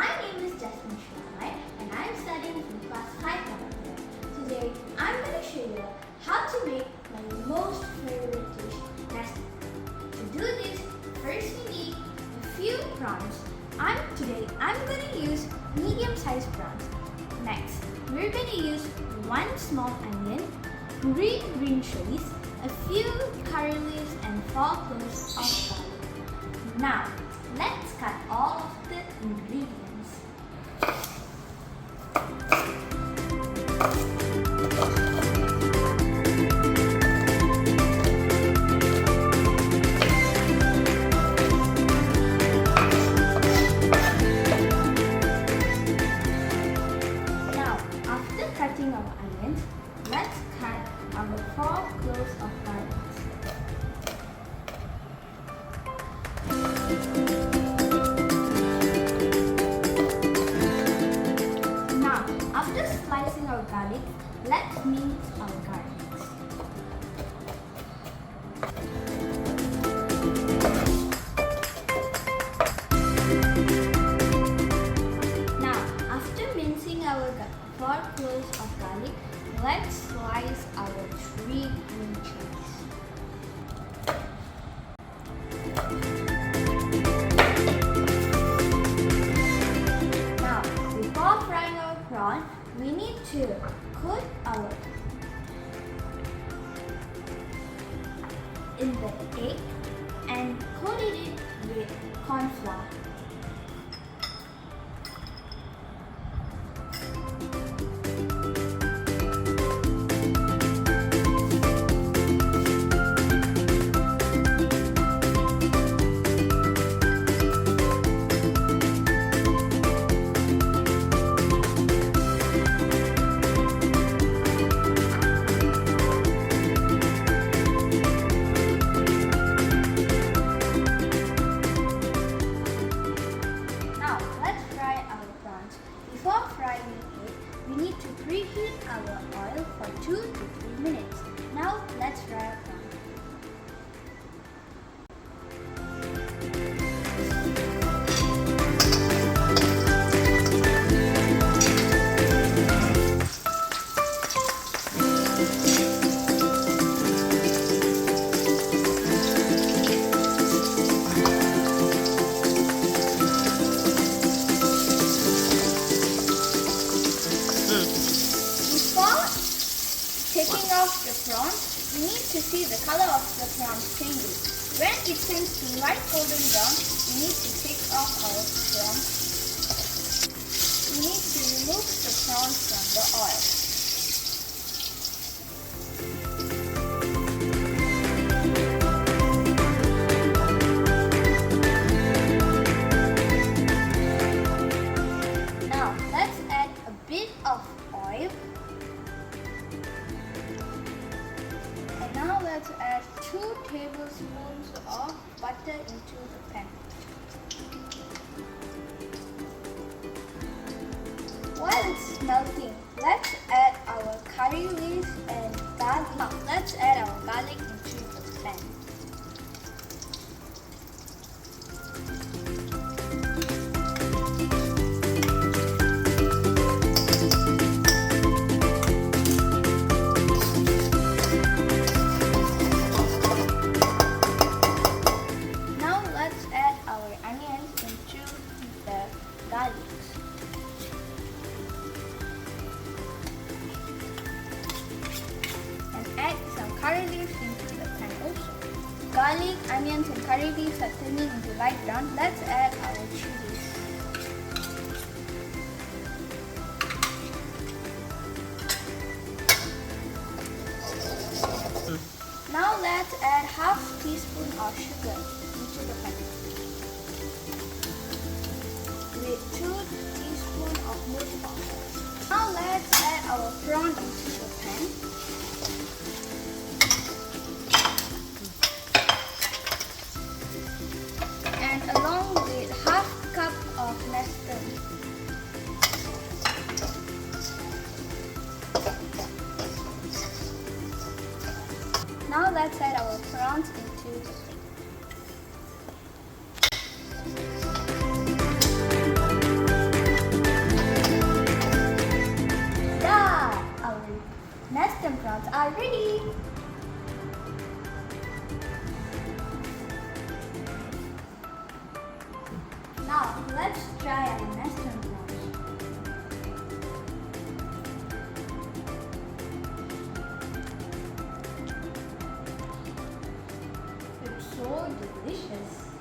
My name is Jessmine Shulamite and I am studying in class 5 level. Today I'm going to show you how to make my most favorite dish, Nestum. To do this, first we need a few prawns. Today I'm going to use medium-sized prawns. Next, we're going to use 1 small onion, 3 green chilies, a few curry leaves and 4 cloves of garlic. Now, let's cut all of the ingredients. Now, after cutting our onions, let's cut our 4 cloves of garlic. Now, after slicing our garlic, let's mince our garlics. Now, after mincing our 4 cloves of garlic, let's slice our 3 green chilies. Now, before frying our prawn, we need to coat our in the egg and coat it with corn flour. Before frying it, we need to preheat our oil for 2 to 3 minutes. Now let's fry our prawn. Taking off the prawn, we need to see the color of the prawn changing. When it turns to light golden brown, we need to take off our prawn. We need to remove the prawn from the oil. Now, let's add a bit of oil. Now let's add 2 tablespoons of butter into the pan. While it's melting, let's add our curry leaves and garlic. Now let's add our garlic into the pan. And add some curry leaves into the pan also. Garlic, onions and curry leaves are turning into light brown. Let's add our chilies. Now let's add half teaspoon of sugar into the pan. With 2 teaspoons of milk powder. Now let's add our prawn into the pan. And along with half cup of Nestum. Now let's add our prawns into the pan. Now let's try our Nestum prawns. It's so delicious.